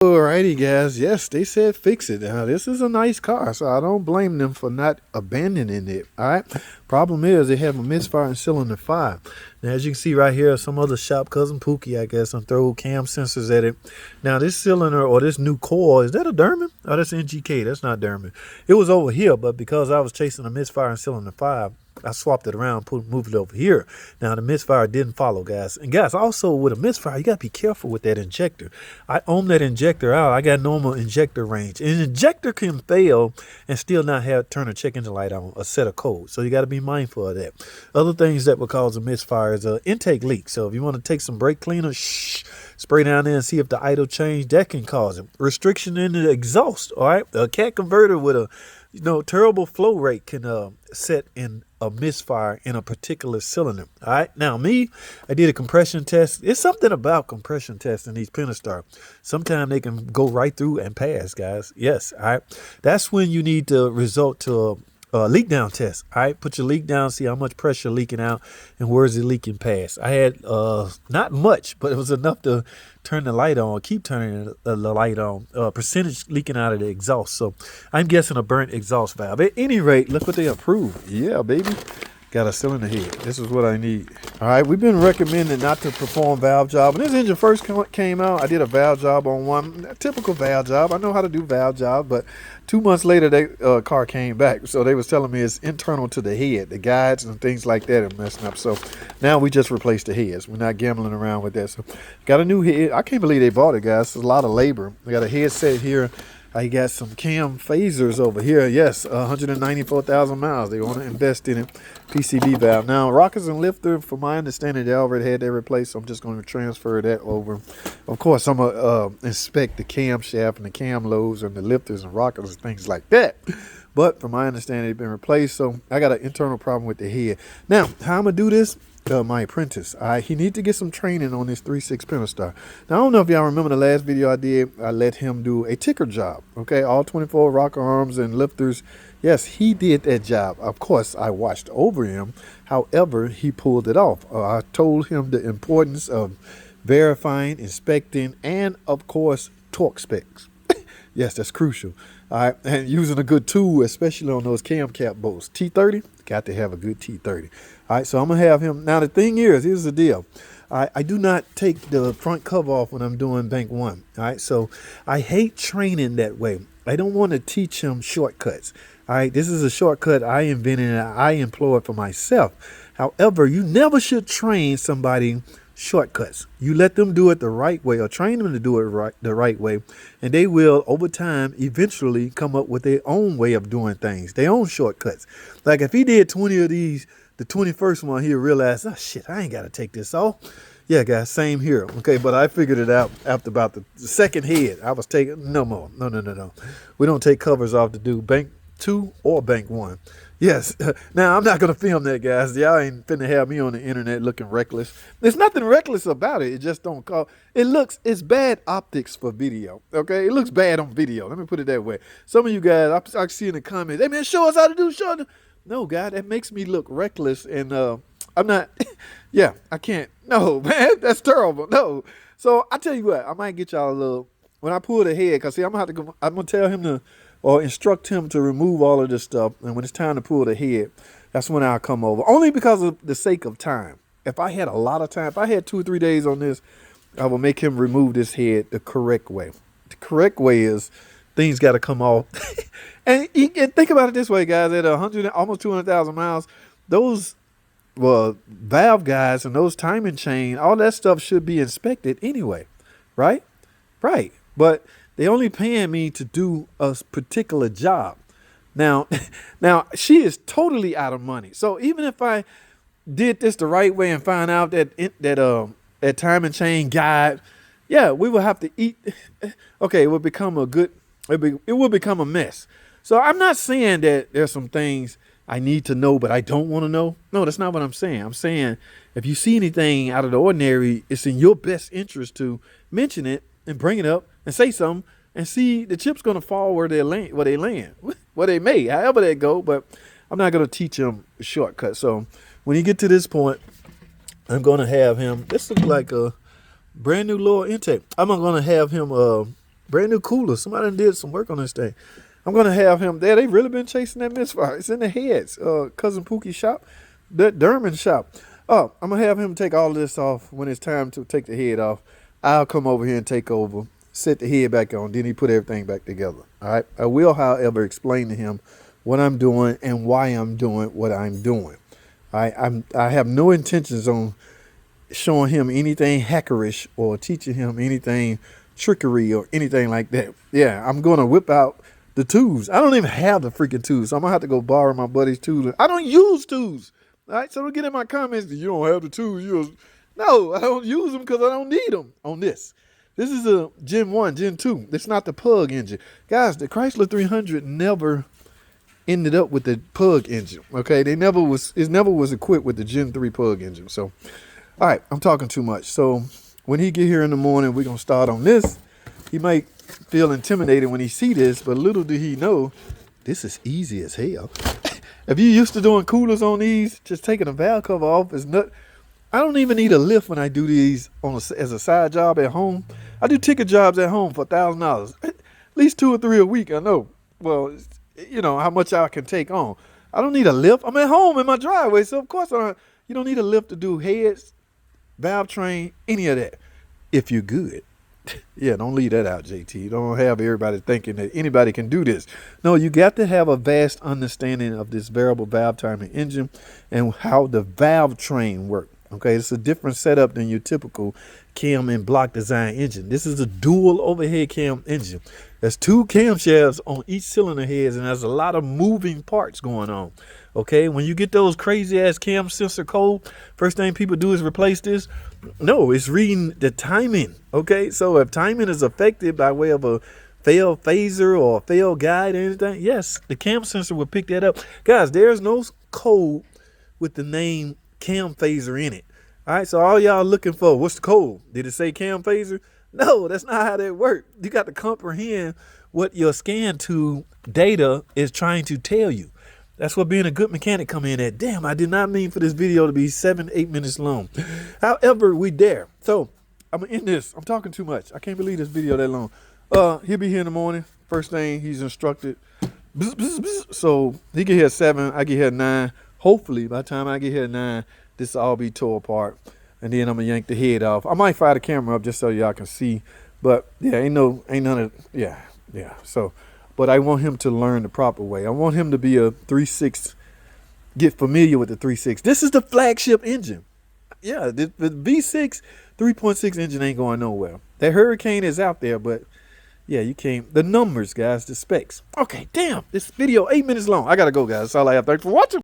Alrighty, guys. Yes, they said fix it. Now, this is a nice car, so I don't blame them for not abandoning it. All right. Problem is, they have a misfire in cylinder 5. Now, as you can see right here, some other shop cousin Pookie, I guess, and throw cam sensors at it. Now, this cylinder or this new coil, is that a Derman? Oh, that's NGK. That's not Derman. It was over here, but because I was chasing a misfire in cylinder 5, I swapped it around, moved it over here. Now, the misfire didn't follow, guys. And, guys, also with a misfire, you got to be careful with that injector. I own that injector out. I got normal injector range. An injector can fail and still not turn a check engine light on, a set of codes. So you got to be mindful of that. Other things that would cause a misfire is an intake leak. So if you want to take some brake cleaner, spray down there and see if the idle change, that can cause it. Restriction in the exhaust, all right? A cat converter with a terrible flow rate can set in a misfire in a particular cylinder. All right. Now, I did a compression test. It's something about compression tests in these Pentastar. Sometimes they can go right through and pass, guys. Yes. All right. That's when you need to resort to a leak down test. All right. Put your leak down, see how much pressure leaking out and where is it leaking past. I had not much, but it was enough to turn the light on, keep turning the light on, percentage leaking out of the exhaust. So I'm guessing a burnt exhaust valve. At any rate, look what they approved. Yeah, baby. Got a cylinder head. This is what I need. All right, we've been recommended not to perform valve job. When this engine first came out, I did a valve job on one. A typical valve job. I know how to do valve job, but 2 months later, that car came back. So they was telling me it's internal to the head. The guides and things like that are messing up. So now we just replaced the heads. We're not gambling around with that. So got a new head. I can't believe they bought it, guys. It's a lot of labor. We got a headset here. I got some cam phasers over here. Yes, 194,000 miles. They want to invest in it. PCB valve. Now, rockers and lifter, from my understanding, they already had that replaced. So I'm just going to transfer that over. Of course, I'm going to inspect the camshaft and the cam lobes and the lifters and rockers and things like that. But from my understanding, they've been replaced. So I got an internal problem with the head. Now, how I'm going to do this? My apprentice, he need to get some training on this 3.6 Pentastar. Now, I don't know if y'all remember the last video I did. I let him do a ticker job. Okay, all 24 rocker arms and lifters. Yes, he did that job. Of course, I watched over him. However, he pulled it off. I told him the importance of verifying, inspecting, and of course, torque specs. Yes, that's crucial. All right, and using a good tool, especially on those cam cap bolts. T30, got to have a good T30. All right, so I'm going to have him. Now, the thing here's the deal. I do not take the front cover off when I'm doing bank 1. All right, so I hate training that way. I don't want to teach him shortcuts. All right, this is a shortcut I invented and I employ for myself. However, you never should train somebody shortcuts. You let them do it the right way, or train them to do it the right way, and they will over time eventually come up with their own way of doing things, their own shortcuts. Like if he did 20 of these, the 21st one, he'll realize, oh shit, I ain't got to take this off. Yeah, guys, same here. Okay, but I figured it out after about the second head. I was taking no more. No. We don't take covers off to do bank 2 or bank 1. Yes. Now, I'm not going to film that, guys. Y'all ain't finna have me on the internet looking reckless. There's nothing reckless about it. It just don't call. It's bad optics for video. Okay? It looks bad on video. Let me put it that way. Some of you guys, I see in the comments, hey, man, show us how to do, show us. No, God, that makes me look reckless. And I'm not, yeah, I can't. No, man, that's terrible. No. So I tell you what, I might get y'all a little, when I pull the head, because see, I'm going to tell him to, or instruct him to remove all of this stuff. And when it's time to pull the head, that's when I'll come over. Only because of the sake of time. If I had a lot of time, if I had 2 or 3 days on this, I will make him remove this head the correct way. The correct way is things got to come off. and think about it this way, guys. At 100, almost 200,000 miles, those valve guides and those timing chain, all that stuff should be inspected anyway. Right? Right. But they only paying me to do a particular job. Now she is totally out of money. So even if I did this the right way and find out that timing chain guide, yeah, we will have to eat. Okay, it will become it will become a mess. So I'm not saying that there's some things I need to know, but I don't want to know. No, that's not what I'm saying. I'm saying if you see anything out of the ordinary, it's in your best interest to mention it and bring it up and say something and see the chip's going to fall where they land, where they may, however they go. But I'm not going to teach him a shortcut. So when you get to this point, I'm going to have him. This looks like a brand new lower intake. I'm going to have him Brand new cooler. Somebody done did some work on this thing. I'm gonna have him there. They really been chasing that misfire. It's in the heads. Cousin Pookie's shop, that Derman shop. Oh, I'm gonna have him take all of this off when it's time to take the head off. I'll come over here and take over, set the head back on, then he put everything back together. All right. I will, however, explain to him what I'm doing and why I'm doing what I'm doing. All right. I have no intentions on showing him anything hackerish or teaching him anything trickery or anything like that. Yeah, I'm gonna whip out the tools. I don't even have the freaking tools, so I'm gonna have to go borrow my buddy's tools. I don't use tools. All right, so don't get in my comments that you don't have the tools. No, I don't use them because I don't need them on this. This is a Gen 1, Gen 2. It's not the Pug engine. Guys, the Chrysler 300 never ended up with the Pug engine. Okay, it never was equipped with the Gen 3 Pug engine. So, all right, I'm talking too much. So when he get here in the morning, we're gonna start on this. He might feel intimidated when he see this, but little do he know, this is easy as hell. If you used to doing coolers on these, just taking a valve cover off is not. I don't even need a lift when I do these as a side job at home. I do ticket jobs at home for $1,000, at least 2 or 3 a week. I know. Well, you know how much I can take on. I don't need a lift. I'm at home in my driveway, so of course you don't need a lift to do heads, valve train, any of that. If you're good. Yeah, don't leave that out, JT. Don't have everybody thinking that anybody can do this. No, you got to have a vast understanding of this variable valve timing engine and how the valve train works. Okay, it's a different setup than your typical cam and block design engine. This is a dual overhead cam engine. There's 2 camshafts on each cylinder heads, and there's a lot of moving parts going on. Okay, when you get those crazy ass cam sensor code, first thing people do is replace this. No, it's reading the timing. Okay, so if timing is affected by way of a failed phaser or a failed guide or anything, yes, the cam sensor will pick that up. Guys, there's no code with the name cam phaser in it. All right, so all y'all looking for, what's the code? Did it say cam phaser? No, that's not how that works. You got to comprehend what your scan tool data is trying to tell you. That's what being a good mechanic come in at. Damn, I did not mean for this video to be 7-8 minutes long. However, we there. So I'm gonna end this. I'm talking too much. I can't believe this video that long. He'll be here in the morning. First thing he's instructed. Bzz, bzz, bzz. So he get here at 7. I get here at 9. Hopefully by the time I get here at 9, this will all be tore apart. And then I'm gonna yank the head off. I might fire the camera up just so y'all can see. But yeah, ain't none of, yeah. So, but I want him to learn the proper way. I want him to be a 3.6, get familiar with the 3.6. This is the flagship engine. Yeah, the V6 3.6 engine ain't going nowhere. That Hurricane is out there, but yeah, you can't. The numbers, guys, the specs. Okay, damn, this video 8 minutes long. I gotta go, guys. That's all I have. Thanks for watching.